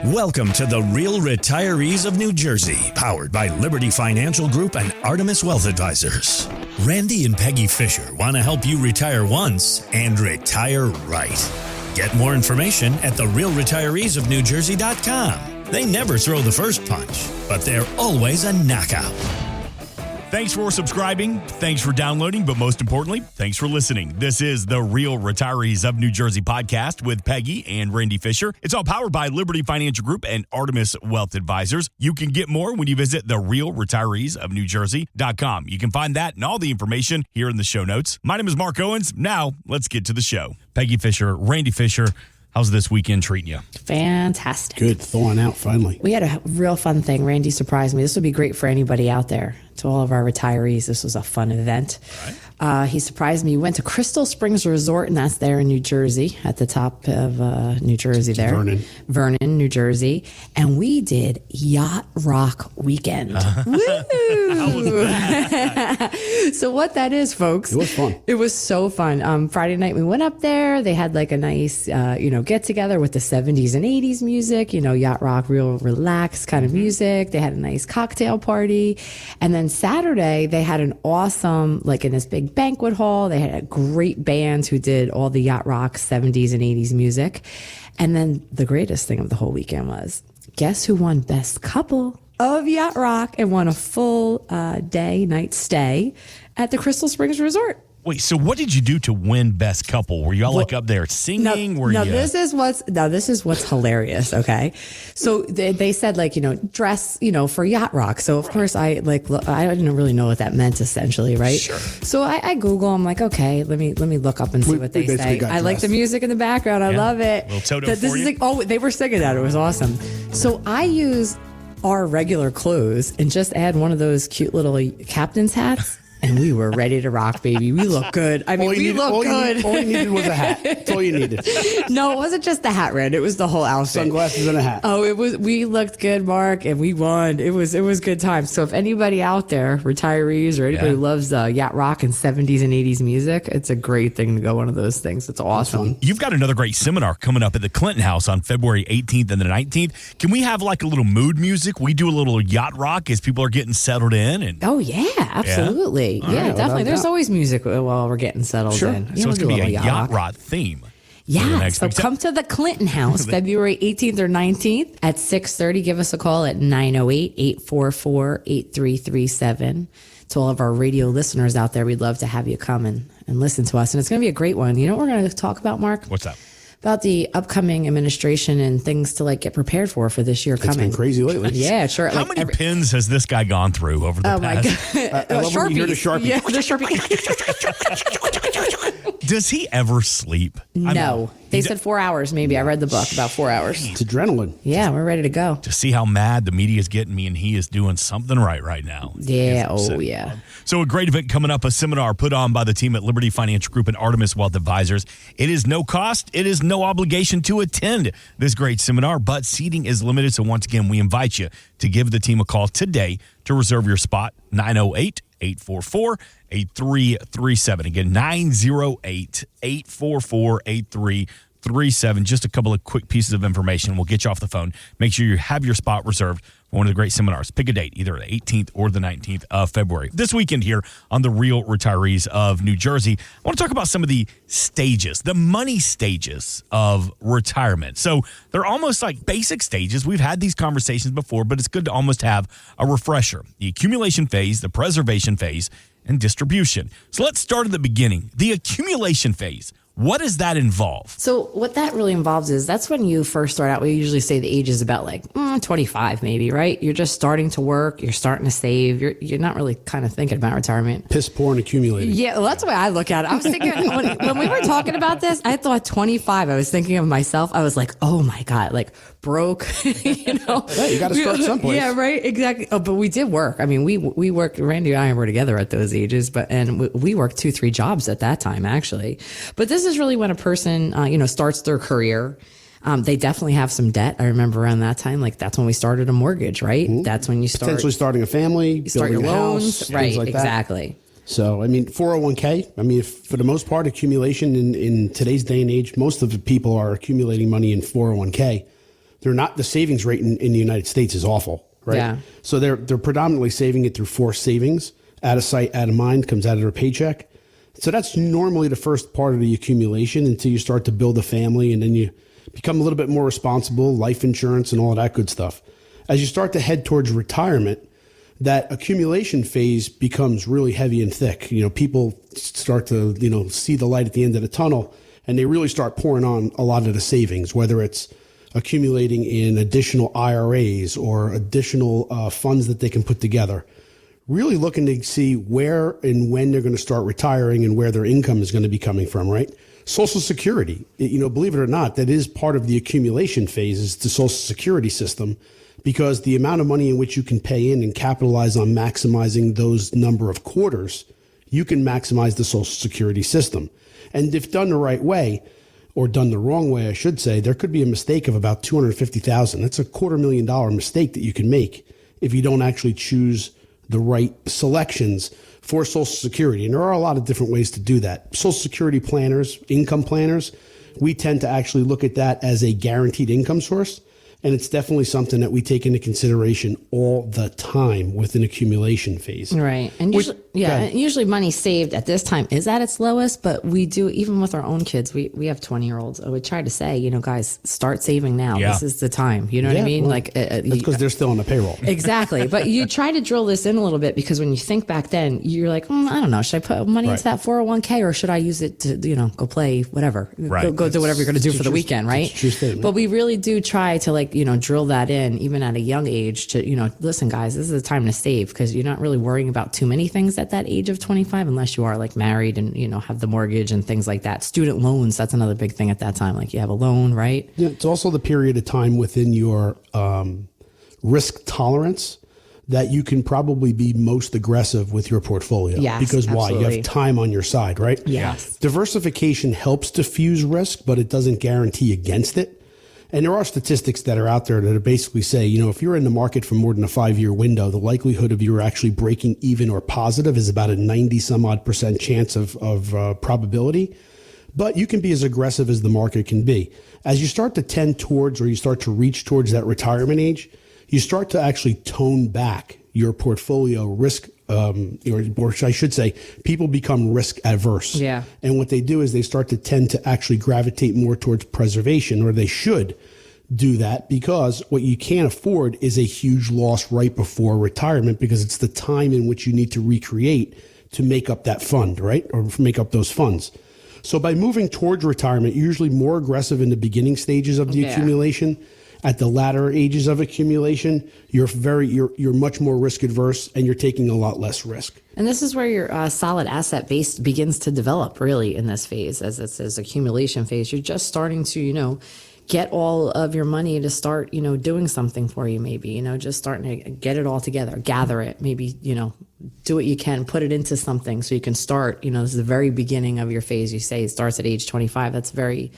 Welcome to the Real Retirees of New Jersey, powered by Liberty Financial Group and Artemis Wealth Advisors. Randy and Peggy Fisher want to help you retire once and retire right. Get more information at therealretireesofnewjersey.com. They never throw the first punch, but they're always a knockout. Thanks for subscribing. Thanks for downloading. But most importantly, thanks for listening. This is the Real Retirees of New Jersey podcast with Peggy and Randy Fisher. It's all powered by Liberty Financial Group and Artemis Wealth Advisors. You can get more when you visit therealretireesofnewjersey.com. You can find that and all the information here in the show notes. My name is Mark Owens. Now, let's get to the show. Peggy Fisher, Randy Fisher, how's this weekend treating you? Fantastic. Good. Thawing out finally. We had a real fun thing. Randy surprised me. This would be great for anybody out there. To all of our retirees, this was a fun event. He surprised me. We went to Crystal Springs Resort, and that's there in New Jersey, at the top of New Jersey there. Vernon, New Jersey. And we did Yacht Rock Weekend. Woo! How was that? So what that is, folks. It was fun. It was so fun. Friday night we went up there. They had like a nice, get together with the 70s and 80s music, yacht rock, real relaxed kind of music. They had a nice cocktail party. And then Saturday they had an awesome, in this big banquet hall. They had great bands who did all the yacht rock 70s and 80s music. And then the greatest thing of the whole weekend was, guess who won Best Couple of Yacht Rock and won a full night stay at the Crystal Springs Resort? Wait, so what did you do to win Best Couple? Were y'all up there singing? This is what's hilarious. Okay, so they said dress for yacht rock. So of course I didn't really know what that meant essentially, right? Sure. So I Google. I'm like, okay, let me look up and see what they say. I like the music in the background. I love it. Little Toto for you. They were singing that. It was awesome. So I use our regular clothes and just add one of those cute little captain's hats. And we were ready to rock, baby. We look good. We look good. All you needed was a hat. That's all you needed. No, it wasn't just the hat, Red. It was the whole outfit. Sunglasses and a hat. Oh, it was. We looked good, Mark, and we won. It was good times. So if anybody out there, retirees or anybody who loves yacht rock and 70s and 80s music, it's a great thing to go one of those things. It's awesome. You've got another great seminar coming up at the Clinton House on February 18th and the 19th. Can we have a little mood music? We do a little yacht rock as people are getting settled in. Oh, yeah, absolutely. Yeah, definitely. There's always music while we're getting settled in. So it's going to be a yacht rock theme. Yeah, so come to the Clinton House February 18th or 19th at 6:30. Give us a call at 908-844-8337. To all of our radio listeners out there, we'd love to have you come and listen to us. And it's going to be a great one. You know what we're going to talk about, Mark? What's that? About the upcoming administration and things to get prepared for this year coming. It's been crazy lately. Yeah, sure. How many pins has this guy gone through over the past? My God. I love when you hear the Sharpie. Yeah, the Sharpie. Does he ever sleep? No. They said 4 hours, maybe. I read the book, about 4 hours. It's adrenaline. Yeah, we're ready to go. To see how mad the media is getting me, and he is doing something right now. Yeah, yeah. So a great event coming up, a seminar put on by the team at Liberty Financial Group and Artemis Wealth Advisors. It is no cost. It is no obligation to attend this great seminar, but seating is limited. So once again, we invite you to give the team a call today to reserve your spot, 908-844-8337. Again, 908-844-8337. Just a couple of quick pieces of information. We'll get you off the phone. Make sure you have your spot reserved for one of the great seminars. Pick a date, either the 18th or the 19th of February. This weekend here on the Real Retirees of New Jersey, I want to talk about some of the stages, the money stages of retirement. So they're almost like basic stages. We've had these conversations before, but it's good to almost have a refresher. The accumulation phase, the preservation phase, and distribution. So let's start at the beginning. The accumulation phase. What does that involve? So what that really involves is that's when you first start out. We usually say the age is about 25 maybe, right? You're just starting to work. You're starting to save. You're not really kind of thinking about retirement. Piss poor and accumulating. Yeah, well, that's the way I look at it. I was thinking when we were talking about this, I thought 25. I was thinking of myself. I was like, oh my God, broke, Yeah, you got to start someplace. Yeah, right. Exactly. Oh, but we did work. I mean, we worked, Randy and I were together at those ages, and we worked 2-3 jobs at that time, actually. But this is really when a person, starts their career. They definitely have some debt. I remember around that time, that's when we started a mortgage, right? Mm-hmm. That's when you start potentially starting a family, start your loans, house, right? Like exactly. That. So, 401k, for the most part, accumulation in today's day and age, most of the people are accumulating money in 401k. they're not, the savings rate in the United States is awful, right? Yeah. So they're predominantly saving it through forced savings, out of sight, out of mind, comes out of their paycheck. So that's normally the first part of the accumulation until you start to build a family, and then you become a little bit more responsible, life insurance and all of that good stuff. As you start to head towards retirement, that accumulation phase becomes really heavy and thick. You know, people start to, see the light at the end of the tunnel, and they really start pouring on a lot of the savings, whether it's accumulating in additional IRAs or additional funds that they can put together. Really looking to see where and when they're going to start retiring and where their income is going to be coming from, right? Social Security, believe it or not, that is part of the accumulation phase, is the Social Security system, because the amount of money in which you can pay in and capitalize on maximizing those number of quarters, you can maximize the Social Security system. And if done the right way, or done the wrong way, I should say, there could be a mistake of about $250,000. That's a $250,000 mistake that you can make if you don't actually choose the right selections for Social Security. And there are a lot of different ways to do that. Social Security planners, income planners, we tend to actually look at that as a guaranteed income source. And it's definitely something that we take into consideration all the time with an accumulation phase. Right. And usually money saved at this time is at its lowest, but we do, even with our own kids, we have 20-year-olds. We try to say, guys, start saving now. Yeah. This is the time. You know what I mean? Well, that's because they're still on the payroll. Exactly. But you try to drill this in a little bit, because when you think back then, you're like, I don't know, should I put money into that 401k, or should I use it to, go play whatever, Right. go do whatever you're going to do for the weekend, right? True statement. But we really do try to drill that in even at a young age to, listen, guys, this is the time to save, because you're not really worrying about too many things at that age of 25, unless you are like married and, have the mortgage and things like that. Student loans, that's another big thing at that time. Like you have a loan, right? Yeah, it's also the period of time within your risk tolerance that you can probably be most aggressive with your portfolio. Yes, because why? You absolutely. have time on your side, right? Yes. Diversification helps diffuse risk, but it doesn't guarantee against it. And there are statistics that are out there that basically say, if you're in the market for more than a 5-year window, the likelihood of you actually breaking even or positive is about a 90-some-odd% chance of probability. But you can be as aggressive as the market can be. As you start to tend towards, or you start to reach towards that retirement age, you start to actually tone back your portfolio risk, or I should say, people become risk averse. Yeah. And what they do is they start to tend to actually gravitate more towards preservation, or they should do that, because what you can't afford is a huge loss right before retirement, because it's the time in which you need to recreate to make up that fund, right? Or make up those funds. So by moving towards retirement, you're usually more aggressive in the beginning stages of the accumulation. At the latter ages of accumulation, you're much more risk adverse, and you're taking a lot less risk. And this is where your solid asset base begins to develop, really, in this phase, as it says accumulation phase. You're just starting to, get all of your money to start, doing something for you, maybe, just starting to get it all together, gather it, maybe, do what you can, put it into something so you can start, this is the very beginning of your phase. You say it starts at age 25. That's very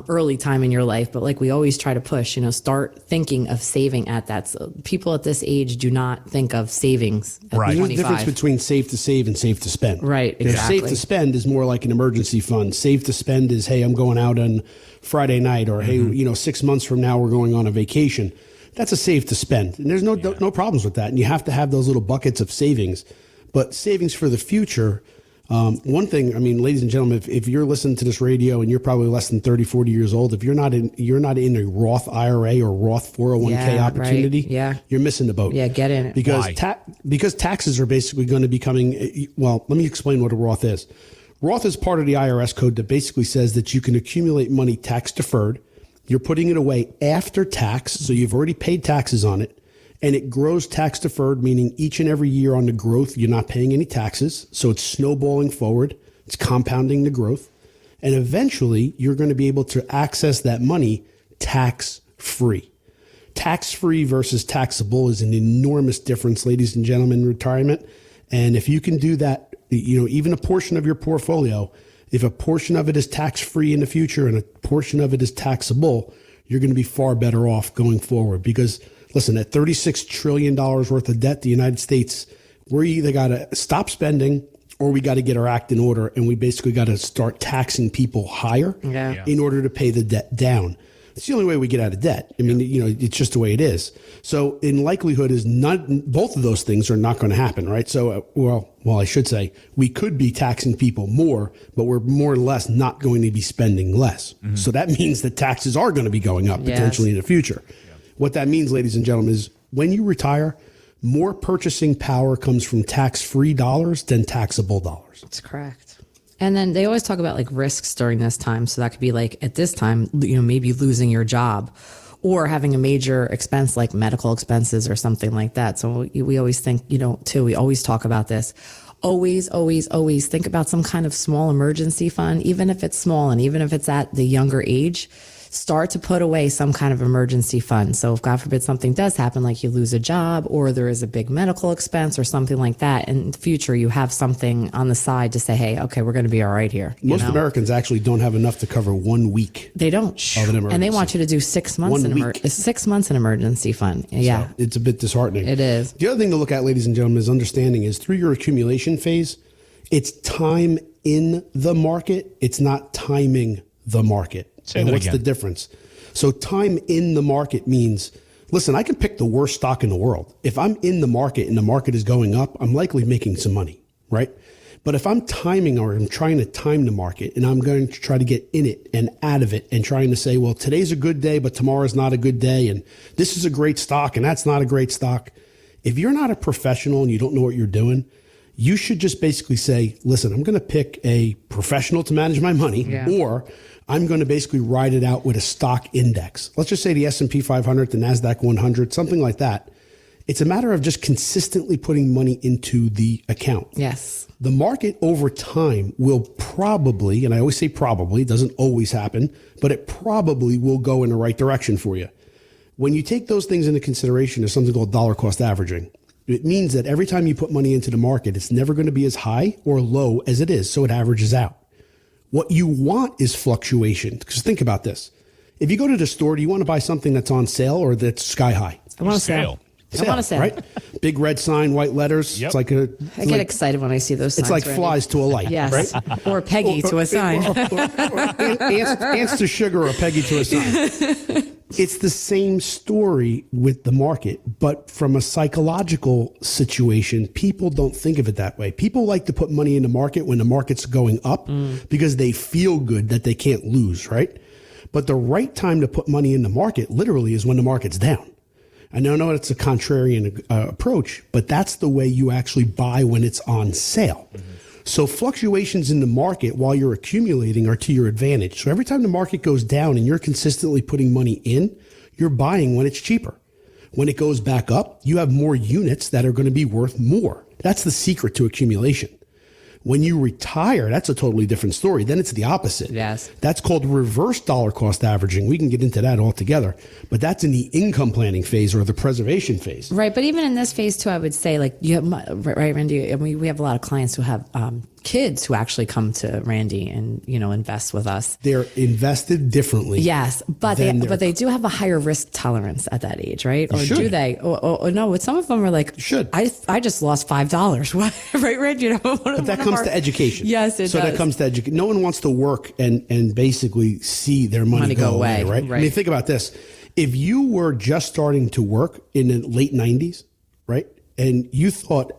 early time in your life, but like we always try to push, start thinking of saving at that. So people at this age do not think of savings at Right. 25. There's a difference between safe to save and safe to spend. Right, exactly. Safe to spend is more like an emergency fund. Safe to spend is, hey, I'm going out on Friday night, or hey, 6 months from now we're going on a vacation. That's a safe to spend, and there's no problems with that. And you have to have those little buckets of savings, but savings for the future. One thing, ladies and gentlemen, if you're listening to this radio and you're probably less than 30, 40 years old, if you're not in a Roth IRA or Roth 401k opportunity, you're missing the boat. Yeah, get in it. Because taxes are basically going to be coming. Well, let me explain what a Roth is. Roth is part of the IRS code that basically says that you can accumulate money tax deferred. You're putting it away after tax, so you've already paid taxes on it. And it grows tax deferred, meaning each and every year on the growth, you're not paying any taxes. So it's snowballing forward. It's compounding the growth. And eventually, you're going to be able to access that money tax-free. Tax-free versus taxable is an enormous difference, ladies and gentlemen, in retirement. And if you can do that, even a portion of your portfolio, if a portion of it is tax-free in the future and a portion of it is taxable, you're going to be far better off going forward. Because listen, at $36 trillion worth of debt, the United States, we either got to stop spending or we got to get our act in order, and we basically got to start taxing people higher in order to pay the debt down. It's the only way we get out of debt. I mean, it's just the way it is. So in likelihood is both of those things are not going to happen, right? So, well, I should say we could be taxing people more, but we're more or less not going to be spending less. Mm-hmm. So that means that taxes are going to be going up potentially in the future. Yeah. What that means, ladies and gentlemen, is when you retire, more purchasing power comes from tax-free dollars than taxable dollars. That's correct. And then they always talk about like risks during this time. So that could be like at this time, maybe losing your job or having a major expense like medical expenses or something like that. So we always think, too, we always talk about this. Always, always, always think about some kind of small emergency fund, even if it's small and even if it's at the younger age. Start to put away some kind of emergency fund. So if God forbid something does happen, like you lose a job or there is a big medical expense or something like that, in the future, you have something on the side to say, hey, okay, we're going to be all right here. Most Americans actually don't have enough to cover 1 week. They don't. Of an emergency. And they want you to do 6 months 6 months in emergency fund. Yeah. So it's a bit disheartening. It is. The other thing to look at, ladies and gentlemen, is understanding is through your accumulation phase, it's time in the market. It's not timing the market. And what's the difference? So time in the market means, listen, I can pick the worst stock in the world. If I'm in the market and the market is going up, I'm likely making some money, right? But if I'm timing or I'm trying to time the market and I'm going to try to get in it and out of it and trying to say, well, today's a good day, but tomorrow's not a good day. And this is a great stock and that's not a great stock. If you're not a professional and you don't know what you're doing, you should just basically say, listen, I'm going to pick a professional to manage my money or I'm going to basically ride it out with a stock index. Let's just say the S&P 500, the NASDAQ 100, something like that. It's a matter of just consistently putting money into the account. Yes. The market over time will probably, and I always say probably, it doesn't always happen, but it probably will go in the right direction for you. When you take those things into consideration, there's something called dollar cost averaging. It means that every time you put money into the market, it's never going to be as high or low as it is, so it averages out. What you want is fluctuation. Because think about this. If you go to the store, do you want to buy something that's on sale or that's sky high? I want a sale. I want a sale. Right? Big red sign, white letters. Yep. It's like I get excited when I see those signs. It's like flies to a light. Yes. Right? Or Peggy to a sign. Ants to sugar or Peggy to a sign. It's the same story with the market, but from a psychological situation, people don't think of it that way. People like to put money in the market when the market's going up because they feel good that they can't lose, right? But the right time to put money in the market literally is when the market's down. I know it's a contrarian approach, but that's the way you actually buy when it's on sale. Mm-hmm. So fluctuations in the market while you're accumulating are to your advantage. So every time the market goes down and you're consistently putting money in, you're buying when it's cheaper. When it goes back up, you have more units that are going to be worth more. That's the secret to accumulation. When you retire, that's a totally different story. Then it's the opposite. Yes. That's called reverse dollar cost averaging. We can get into that altogether, but that's in the income planning phase or the preservation phase. Right. But even in this phase too, I would say like you have, right, Randy, we have a lot of clients who have kids who actually come to Randy and, invest with us. They're invested differently. Yes. But they do have a higher risk tolerance at that age, right? Or do they? Or no, with some of them are like, I just lost $5. Right, Randy? But that comes to education. Yes, it does. So that comes to education. No one wants to work and basically see their money go away, right? I mean, think about this. If you were just starting to work in the late 90s, right? And you thought,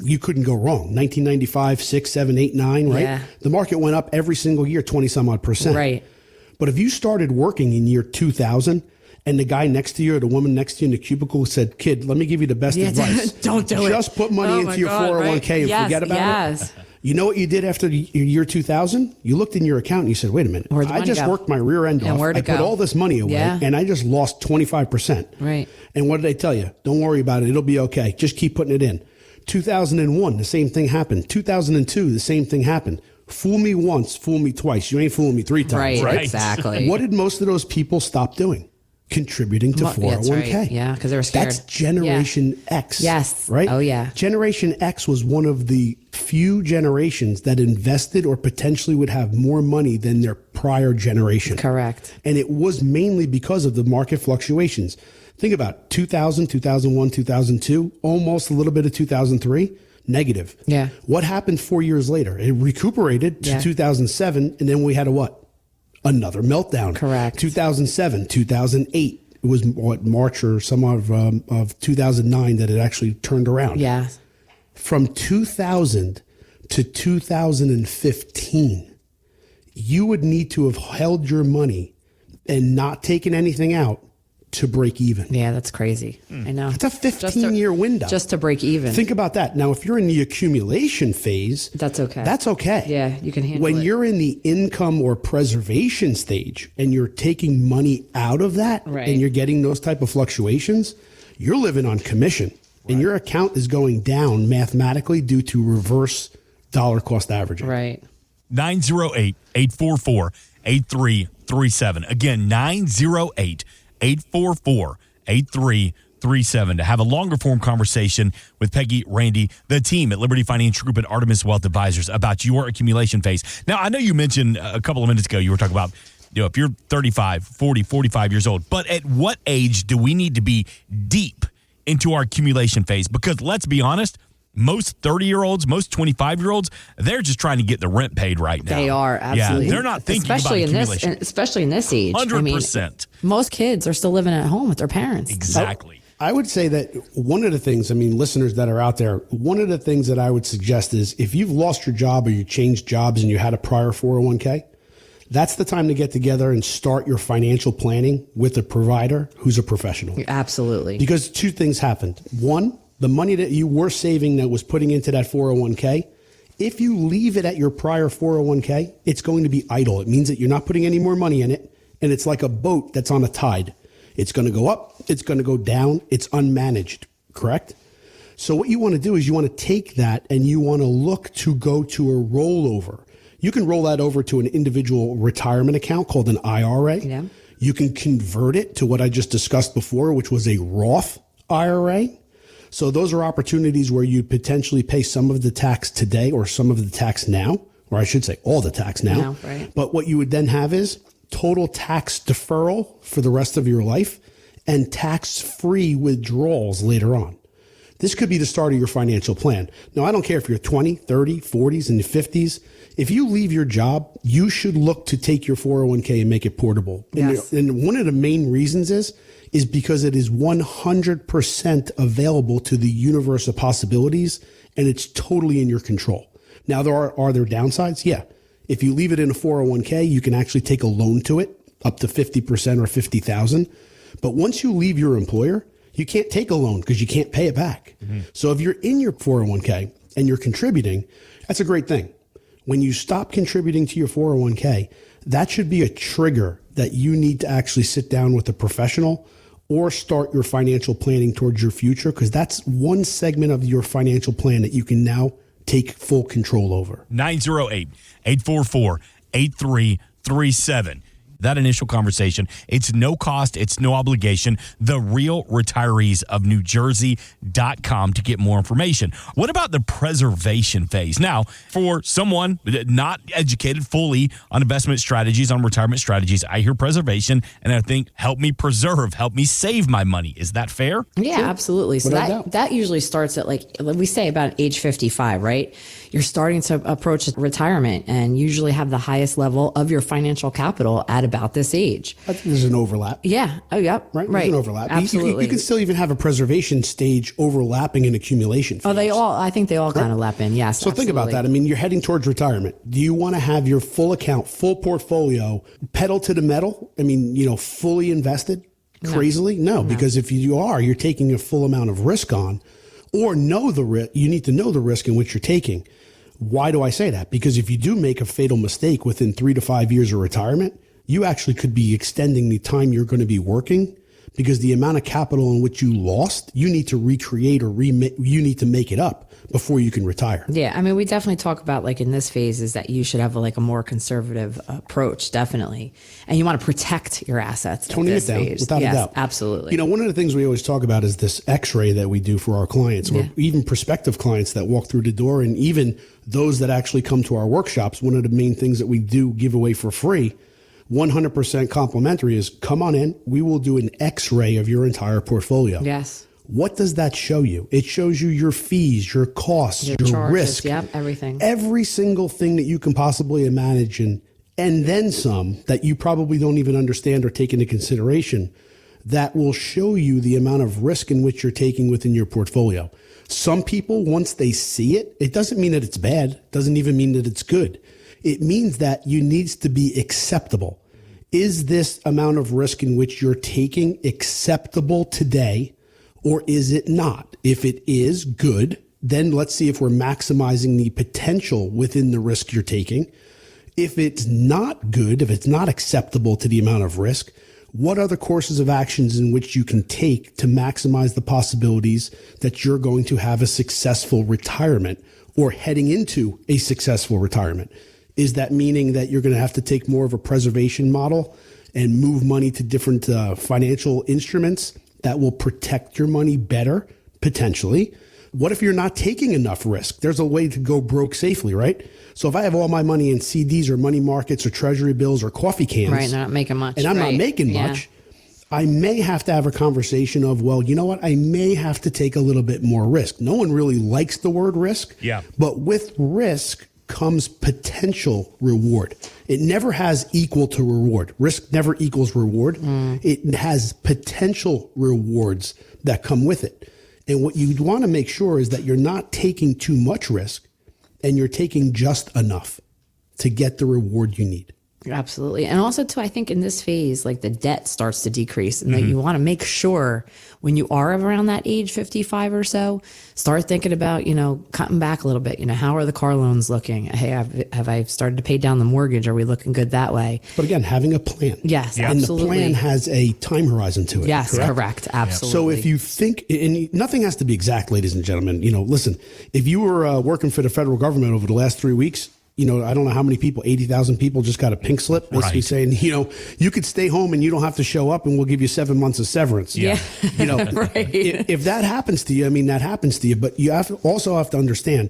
you couldn't go wrong. 1995, 6, 7, 8, 9, right? Yeah. The market went up every single year, 20 some odd %. Right. But if you started working in year 2000 and the guy next to you or the woman next to you in the cubicle said, kid, let me give you the best advice. Don't do it. Just put money into your 401k and forget about it. You know what you did after the year 2000? You looked in your account and you said, wait a minute, I just worked my rear end off. I put all this money away and I just lost 25%. Right. And what did they tell you? Don't worry about it. It'll be okay. Just keep putting it in. 2001, the same thing happened. 2002, the same thing happened. Fool me once, fool me twice. You ain't fooling me 3 times. Right? Exactly. What did most of those people stop doing? Contributing to 401k. Right. Yeah, because they were scared. That's Generation X. Yes. Right? Oh, yeah. Generation X was one of the few generations that invested or potentially would have more money than their prior generation. Correct. And it was mainly because of the market fluctuations. Think about 2000, 2001, 2002, almost a little bit of 2003, negative. Yeah. What happened 4 years later? It recuperated to 2007, and then we had a what? another meltdown. Correct. 2007, 2008. It was March or some of 2009 that it actually turned around. Yeah. From 2000 to 2015, you would need to have held your money and not taken anything out to break even. Yeah, that's crazy. I know. It's a 15-year window. Just to break even. Think about that. Now, if you're in the accumulation phase, That's okay. That's okay. Yeah, you can handle when it. you're in the income or preservation stage and you're taking money out of that Right. and you're getting those type of fluctuations, you're living on commission. And your account is going down mathematically due to reverse dollar cost averaging. Right. 908-844-8337. Again, 908-844-8337 to have a longer form conversation with Peggy, Randy, the team at Liberty Financial Group and Artemis Wealth Advisors about your accumulation phase. Now, I know you mentioned a couple of minutes ago, you were talking about, if you're 35, 40, 45 years old, but at what age do we need to be deep into our accumulation phase? Because let's be honest, most 30-year-olds, most 25-year-olds, they're just trying to get the rent paid right now. They are, absolutely. Yeah, they're not thinking especially about accumulation. Especially in this age. 100%. Most kids are still living at home with their parents. Exactly. I would say that one of the things, listeners that are out there, one of the things that I would suggest is if you've lost your job or you changed jobs and you had a prior 401k, that's the time to get together and start your financial planning with a provider who's a professional. Absolutely. Because two things happened. One, the money that you were saving that was putting into that 401k, if you leave it at your prior 401k, it's going to be idle. It means that you're not putting any more money in it. And it's like a boat that's on a tide. It's going to go up. It's going to go down. It's unmanaged. Correct? So what you want to do is you want to take that and you want to look to go to a rollover. You can roll that over to an individual retirement account called an IRA. Yeah. You can convert it to what I just discussed before, which was a Roth IRA. So those are opportunities where you potentially pay some of the tax today or some of the tax now, or I should say all the tax now. Right. But what you would then have is total tax deferral for the rest of your life and tax-free withdrawals later on. This could be the start of your financial plan. Now, I don't care if you're 20, 30, 40s, and 50s. If you leave your job, you should look to take your 401k and make it portable. Yes. And one of the main reasons is because it is 100% available to the universe of possibilities, and it's totally in your control. Now, are there downsides? Yeah. If you leave it in a 401k, you can actually take a loan to it up to 50% or $50,000. But once you leave your employer, you can't take a loan because you can't pay it back. Mm-hmm. So if you're in your 401k and you're contributing, that's a great thing. When you stop contributing to your 401k, that should be a trigger that you need to actually sit down with a professional or start your financial planning towards your future, because that's one segment of your financial plan that you can now take full control over. 908-844-8337. That initial conversation, it's no cost, it's no obligation. The Real Retirees of New Jersey.com to get more information. What about the preservation phase? Now, for someone not educated fully on investment strategies, on retirement strategies, I hear preservation and I think, help me preserve, help me save my money. Is that fair? Yeah, Sure. absolutely. So that usually starts at, like we say, about age 55, right? You're starting to approach retirement and usually have the highest level of your financial capital at about this age. I think there's an overlap. Yeah. Oh, yep. Right? Right. There's an overlap. Absolutely. You can still even have a preservation stage overlapping an accumulation phase. I think they all kind of lap in. Yes. So think about that. I mean, you're heading towards retirement. Do you want to have your full account, full portfolio, pedal to the metal? I mean, fully invested crazily? No, because if you are, you're taking a full amount of risk on, or know the risk. You need to know the risk in which you're taking. Why do I say that? Because if you do make a fatal mistake within 3 to 5 years of retirement, you actually could be extending the time you're going to be working, because the amount of capital in which you lost, you need to recreate or you need to make it up before you can retire. Yeah. I mean, we definitely talk about, like, in this phase is that you should have a more conservative approach, definitely. And you want to protect your assets. Toning it down, without a doubt. Absolutely. One of the things we always talk about is this x-ray that we do for our clients, or even prospective clients that walk through the door, and even those that actually come to our workshops. One of the main things that we do give away for free, 100% complimentary, is come on in. We will do an x-ray of your entire portfolio. Yes. What does that show you? It shows you your fees, your costs, your charges, risk. Yep, everything. Every single thing that you can possibly imagine and then some that you probably don't even understand or take into consideration that will show you the amount of risk in which you're taking within your portfolio. Some people, once they see it, it doesn't mean that it's bad. It doesn't even mean that it's good. It means that you needs to be acceptable. Is this amount of risk in which you're taking acceptable today, or is it not? If it is good, then let's see if we're maximizing the potential within the risk you're taking. If it's not good, if it's not acceptable to the amount of risk, what other courses of actions in which you can take to maximize the possibilities that you're going to have a successful retirement or heading into a successful retirement? Is that meaning that you're going to have to take more of a preservation model and move money to different financial instruments that will protect your money better, potentially? What if you're not taking enough risk? There's a way to go broke safely, right? So if I have all my money in CDs or money markets or treasury bills or coffee cans. Right, not making much. And I'm not making much. I may have to have a conversation of, well, you know what? I may have to take a little bit more risk. No one really likes the word risk. Yeah. But with risk comes potential reward. It never has equal to reward. Risk never equals reward. It has potential rewards that come with it. And what you want to make sure is that you're not taking too much risk and you're taking just enough to get the reward you need. Absolutely. And also too, I think in this phase, like the debt starts to decrease and that you want to make sure when you are around that age 55 or so, start thinking about, cutting back a little bit. How are the car loans looking? Hey, have I started to pay down the mortgage? Are we looking good that way? But again, having a plan. Yes, and absolutely. And the plan has a time horizon to it. Yes, correct. Absolutely. So if you think, and nothing has to be exact, ladies and gentlemen, listen, if you were working for the federal government over the last 3 weeks, I don't know how many people, 80,000 people just got a pink slip basically saying, you could stay home and you don't have to show up and we'll give you 7 months of severance. Yeah. Right. If that happens to you, that happens to you. But you also have to understand,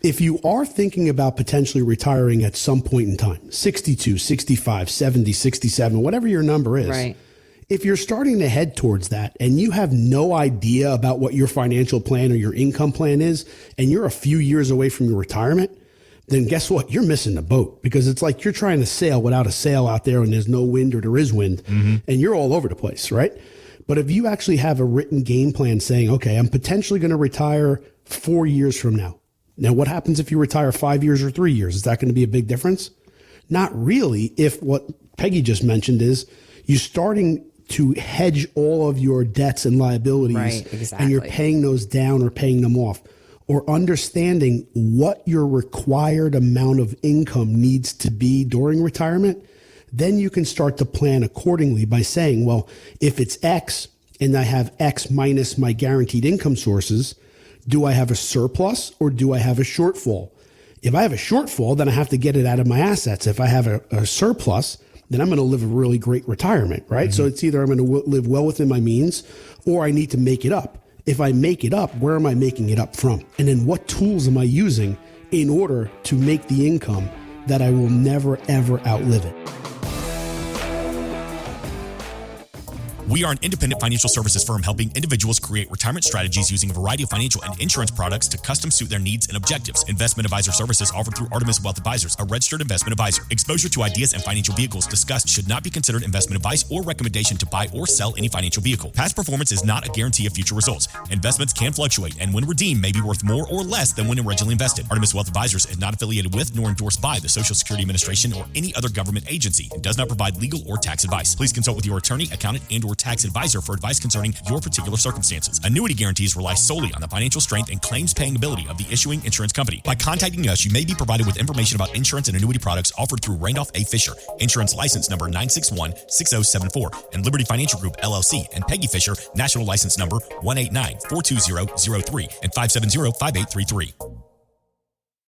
if you are thinking about potentially retiring at some point in time, 62, 65, 70, 67, whatever your number is. Right. If you're starting to head towards that and you have no idea about what your financial plan or your income plan is, and you're a few years away from your retirement, then guess what? You're missing the boat, because it's like you're trying to sail without a sail out there and there's no wind or there is wind and you're all over the place, right? But if you actually have a written game plan saying, okay, I'm potentially going to retire 4 years from now. Now, what happens if you retire 5 years or 3 years? Is that going to be a big difference? Not really, if what Peggy just mentioned is you're starting to hedge all of your debts and liabilities, right, exactly. And you're paying those down or paying them off, or understanding what your required amount of income needs to be during retirement, then you can start to plan accordingly by saying, well, if it's X and I have X minus my guaranteed income sources, do I have a surplus or do I have a shortfall? If I have a shortfall, then I have to get it out of my assets. If I have a surplus, then I'm going to live a really great retirement, right? So it's either I'm going to live well within my means or I need to make it up. If I make it up, where am I making it up from? And then what tools am I using in order to make the income that I will never, ever outlive it? We are an independent financial services firm helping individuals create retirement strategies using a variety of financial and insurance products to custom suit their needs and objectives. Investment advisor services offered through Artemis Wealth Advisors, a registered investment advisor. Exposure to ideas and financial vehicles discussed should not be considered investment advice or recommendation to buy or sell any financial vehicle. Past performance is not a guarantee of future results. Investments can fluctuate and when redeemed may be worth more or less than when originally invested. Artemis Wealth Advisors is not affiliated with nor endorsed by the Social Security Administration or any other government agency and does not provide legal or tax advice. Please consult with your attorney, accountant, and or tax advisor for advice concerning your particular circumstances. Annuity guarantees rely solely on the financial strength and claims paying ability of the issuing insurance company. By contacting us, you may be provided with information about insurance and annuity products offered through Randolph A. Fisher, insurance license number 9616074, and Liberty Financial Group, LLC, and Peggy Fisher, national license number 189-42003 and 570-5833.